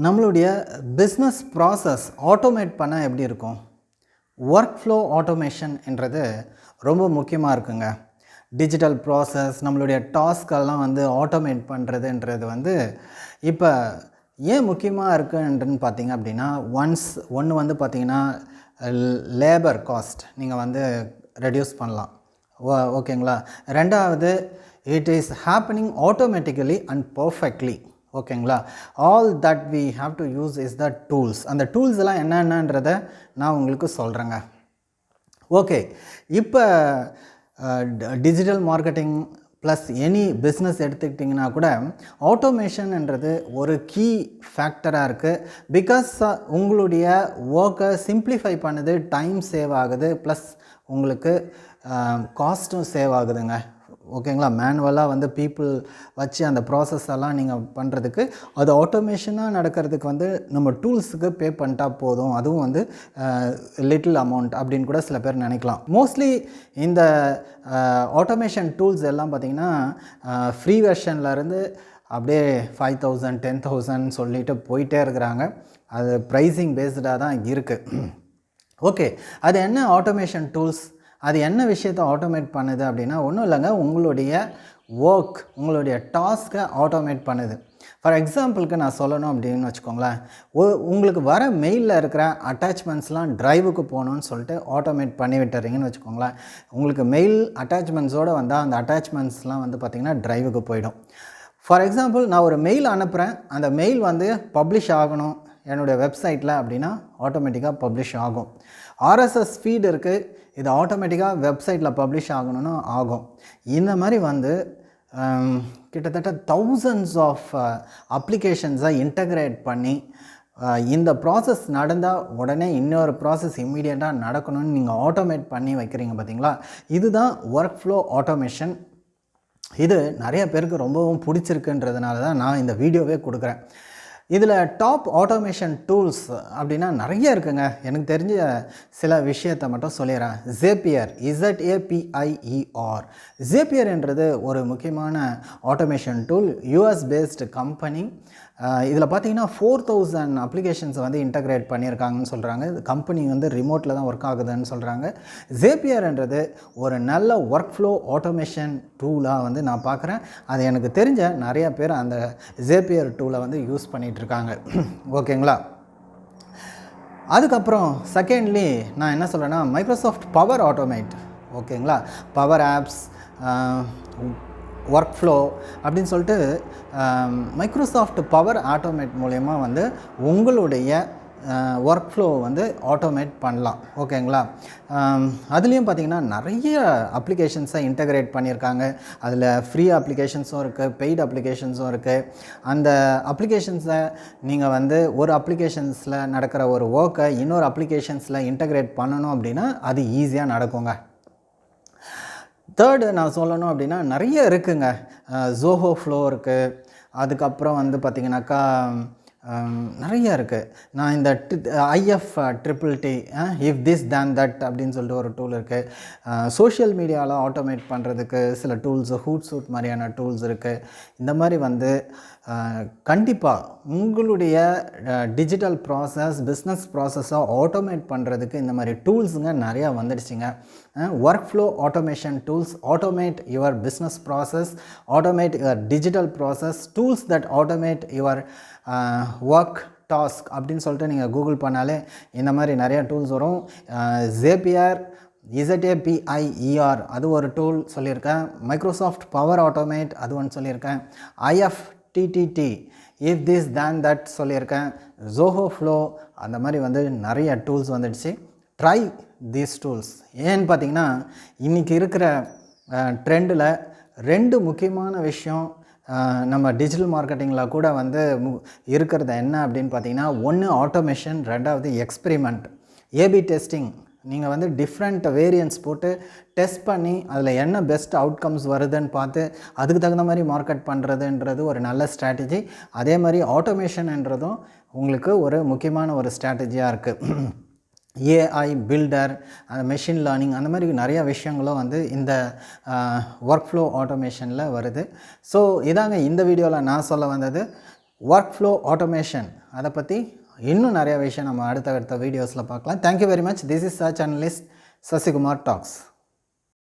நம்மளுடைய business process automate பண்ண எப்படி இருக்கும்? ஒர்க் ஃப்ளோ ஆட்டோமேஷன் என்றது ரொம்ப முக்கியமாக இருக்குங்க. டிஜிட்டல் ப்ராசஸ் நம்மளுடைய டாஸ்கெல்லாம் ஆட்டோமேட் பண்ணுறதுன்றது இப்போ ஏன் முக்கியமாக இருக்குன்றன்னு பார்த்தீங்க அப்படின்னா, ஒன்று பார்த்தீங்கன்னா லேபர் காஸ்ட் நீங்கள் ரெடியூஸ் பண்ணலாம். ஓகேங்களா? ரெண்டாவது, it is happening automatically and perfectly. ஓகேங்களா? All that we have to use is the tools. அந்த டூல்ஸ் எல்லாம் என்னென்னன்றதை நான் உங்களுக்கு சொல்கிறேங்க. ஓகே, இப்போ digital marketing plus any business எடுத்துக்கிட்டிங்கன்னா கூட ஆட்டோமேஷன்ன்றது ஒரு கீ ஃபேக்டராக இருக்குது. பிகாஸ் உங்களுடைய ஒர்க்கை சிம்ப்ளிஃபை பண்ணுது, டைம் சேவ் ஆகுது, ப்ளஸ் உங்களுக்கு காஸ்ட்டும் சேவ் ஆகுதுங்க. ஓகேங்களா? மேனுவலாக பீப்புள் வச்சு அந்த ப்ராசஸ் எல்லாம் நீங்கள் பண்ணுறதுக்கு அது ஆட்டோமேஷனாக நடக்கிறதுக்கு நம்ம டூல்ஸுக்கு பே பண்ணிட்டா போதும். அதுவும் லிட்டில் அமௌண்ட் அப்படின்னு கூட சில பேர் நினைக்கலாம். மோஸ்ட்லி இந்த ஆட்டோமேஷன் டூல்ஸ் எல்லாம் பார்த்திங்கன்னா ஃப்ரீ வெர்ஷன்லேருந்து அப்படியே 5000 10,000 சொல்லிட்டு போயிட்டே இருக்கிறாங்க. அது ப்ரைஸிங் பேஸ்டாக தான் இருக்குது. ஓகே, அது என்ன ஆட்டோமேஷன் டூல்ஸ்? அது என்ன விஷயத்தை ஆட்டோமேட் பண்ணுது அப்படின்னா ஒன்றும் இல்லைங்க, உங்களுடைய ஒர்க், உங்களுடைய டாஸ்க்கை ஆட்டோமேட் பண்ணுது. ஃபார் எக்ஸாம்பிளுக்கு நான் சொல்லணும் அப்படின்னு வச்சுக்கோங்களேன், உங்களுக்கு வர மெயிலில் இருக்கிற அட்டாச்மெண்ட்ஸ்லாம் ட்ரைவுக்கு போகணுன்னு சொல்லிட்டு ஆட்டோமேட் பண்ணி விட்டுறீங்கன்னு வச்சுக்கோங்களேன். உங்களுக்கு மெயில் அட்டாச்மெண்ட்ஸோடு வந்தால் அந்த அட்டாச்மெண்ட்ஸ்லாம் பார்த்திங்கன்னா ட்ரைவுக்கு போயிடும். ஃபார் எக்ஸாம்பிள், நான் ஒரு மெயில் அனுப்புகிறேன், அந்த மெயில் பப்ளிஷ் ஆகணும் என்னுடைய வெப்சைட்டில் அப்படின்னா ஆட்டோமேட்டிக்காக பப்ளிஷ் ஆகும். RSS ஃபீட் இருக்குது, இது ஆட்டோமேட்டிக்காக வெப்சைட்டில் பப்ளிஷ் ஆகணும்னு ஆகும். இந்த மாதிரி கிட்டத்தட்ட தௌசண்ட்ஸ் ஆஃப் அப்ளிகேஷன்ஸை இன்டகிரேட் பண்ணி இந்த ப்ராசஸ் நடந்தால் உடனே இன்னொரு ப்ராசஸ் இம்மீடியட்டாக நடக்கணும்னு நீங்கள் ஆட்டோமேட் பண்ணி வைக்கிறீங்க பார்த்தீங்களா? இதுதான் ஒர்க் ஃப்ளோ ஆட்டோமேஷன். இது நிறைய பேருக்கு ரொம்பவும் பிடிச்சிருக்குன்றதுனால தான் நான் இந்த வீடியோவே கொடுக்குறேன். இதில் டாப் ஆட்டோமேஷன் டூல்ஸ் அப்படின்னா நிறைய இருக்குங்க. எனக்கு தெரிஞ்ச சில விஷயத்தை மட்டும் சொல்லிடுறேன். Zapier, Zapier. Zapier என்றது ஒரு முக்கியமான automation tool, US based company. இதில் பார்த்தீங்கன்னா 4000 அப்ளிகேஷன்ஸை இன்டகிரேட் பண்ணியிருக்காங்கன்னு சொல்கிறாங்க. கம்பெனி ரிமோட்டில் தான் ஒர்க் ஆகுதுன்னு சொல்கிறாங்க. Zapierன்றது ஒரு நல்ல ஒர்க் ஃப்ளோ ஆட்டோமேஷன் டூலாக நான் பார்க்குறேன். அது எனக்கு தெரிஞ்ச நிறைய பேர் அந்த Zapier டூலை யூஸ் பண்ணிகிட்ருக்காங்க. ஓகேங்களா? அதுக்கப்புறம் செகண்ட்லி நான் என்ன சொல்கிறேன்னா மைக்ரோசாஃப்ட் பவர் ஆட்டோமேட். ஓகேங்களா? பவர் ஆப்ஸ், ஒர்க் ஃப்ளோ அப்படின்னு சொல்லிட்டு மைக்ரோசாஃப்ட் பவர் ஆட்டோமேட் மூலயமா உங்களுடைய ஒர்க் ஃப்ளோ ஆட்டோமேட் பண்ணலாம். ஓகேங்களா? அதுலேயும் பார்த்திங்கன்னா நிறைய அப்ளிகேஷன்ஸை இன்டகிரேட் பண்ணியிருக்காங்க. அதில் ஃப்ரீ அப்ளிகேஷன்ஸும் இருக்குது, பெய்டு அப்ளிகேஷன்ஸும் இருக்குது. அந்த அப்ளிகேஷன்ஸை நீங்கள் ஒரு அப்ளிகேஷன்ஸில் நடக்கிற ஒரு ஒர்க்கை இன்னொரு அப்ளிகேஷன்ஸில் இன்டகிரேட் பண்ணணும் அப்படின்னா அது ஈஸியாக நடக்குங்க. தேர்டு நான் சொல்லணும் அப்படின்னா நிறைய இருக்குங்க. Zoho ஃப்ளோ இருக்குது. அதுக்கப்புறம் பார்த்திங்கனாக்கா நிறைய இருக்குது. நான் இந்த IFTTT if this than that அப்படின்னு சொல்லிட்டு ஒரு டூல் இருக்குது. சோஷியல் மீடியாவில் ஆட்டோமேட் பண்ணுறதுக்கு சில டூல்ஸ், ஹூட்சூட் மாதிரியான டூல்ஸ் இருக்குது. இந்த மாதிரி கண்டிப்பாக உங்களுடைய டிஜிட்டல் ப்ராசஸ், பிஸ்னஸ் ப்ராசஸை ஆட்டோமேட் பண்ணுறதுக்கு இந்த மாதிரி டூல்ஸுங்க நிறையா வந்துடுச்சுங்க. Workflow automation tools, automate your business process, automate your digital process, tools that automate your work task அப்படின்னு சொல்லிட்டு நீங்கள் கூகுள் பண்ணாலே இந்த மாதிரி நிறையா டூல்ஸ் வரும். Zapier, Zapier அது ஒரு டூல் சொல்லியிருக்கேன். மைக்ரோசாஃப்ட் பவர் ஆட்டோமேட் அது ஒன்று சொல்லியிருக்கேன். IFTTT if this than that சொல்லியிருக்கேன். Zoho ஃப்ளோ, அந்த மாதிரி நிறைய டூல்ஸ் வந்துடுச்சு. Try these tools. ஏன்னு பார்த்தீங்கன்னா இன்றைக்கி இருக்கிற ட்ரெண்டில் ரெண்டு முக்கியமான விஷயம் நம்ம டிஜிட்டல் மார்க்கெட்டிங்கில் கூட இருக்கிறது என்ன அப்படின்னு பார்த்தீங்கன்னா, ஒன்று ஆட்டோமேஷன், ரெண்டாவது எக்ஸ்பெரிமெண்ட், ஏபி டெஸ்டிங். நீங்கள் டிஃப்ரெண்ட் வேரியன்ட்ஸ் போட்டு டெஸ்ட் பண்ணி அதில் என்ன பெஸ்ட் அவுட்கம்ஸ் வருதுன்னு பார்த்து அதுக்கு தகுந்த மாதிரி மார்க்கெட் பண்ணுறதுன்றது ஒரு நல்ல ஸ்ட்ராட்டஜி. அதே மாதிரி ஆட்டோமேஷன்ன்றதும் உங்களுக்கு ஒரு முக்கியமான ஒரு ஸ்ட்ராட்டஜியாக இருக்குது. AI பில்டர், மெஷின் லேர்னிங், அந்த மாதிரி நிறையா விஷயங்களும் இந்த ஒர்க் ஃப்ளோ ஆட்டோமேஷனில் வருது. ஸோ இதாங்க இந்த வீடியோவில் நான் சொல்ல வந்தது. ஒர்க் ஃப்ளோ ஆட்டோமேஷன் அதை பற்றி இன்னும் நிறைய விஷயம் நம்ம அடுத்த வீடியோஸில் பார்க்கலாம். Thank you very much. This is search analyst Sasikumar Talks.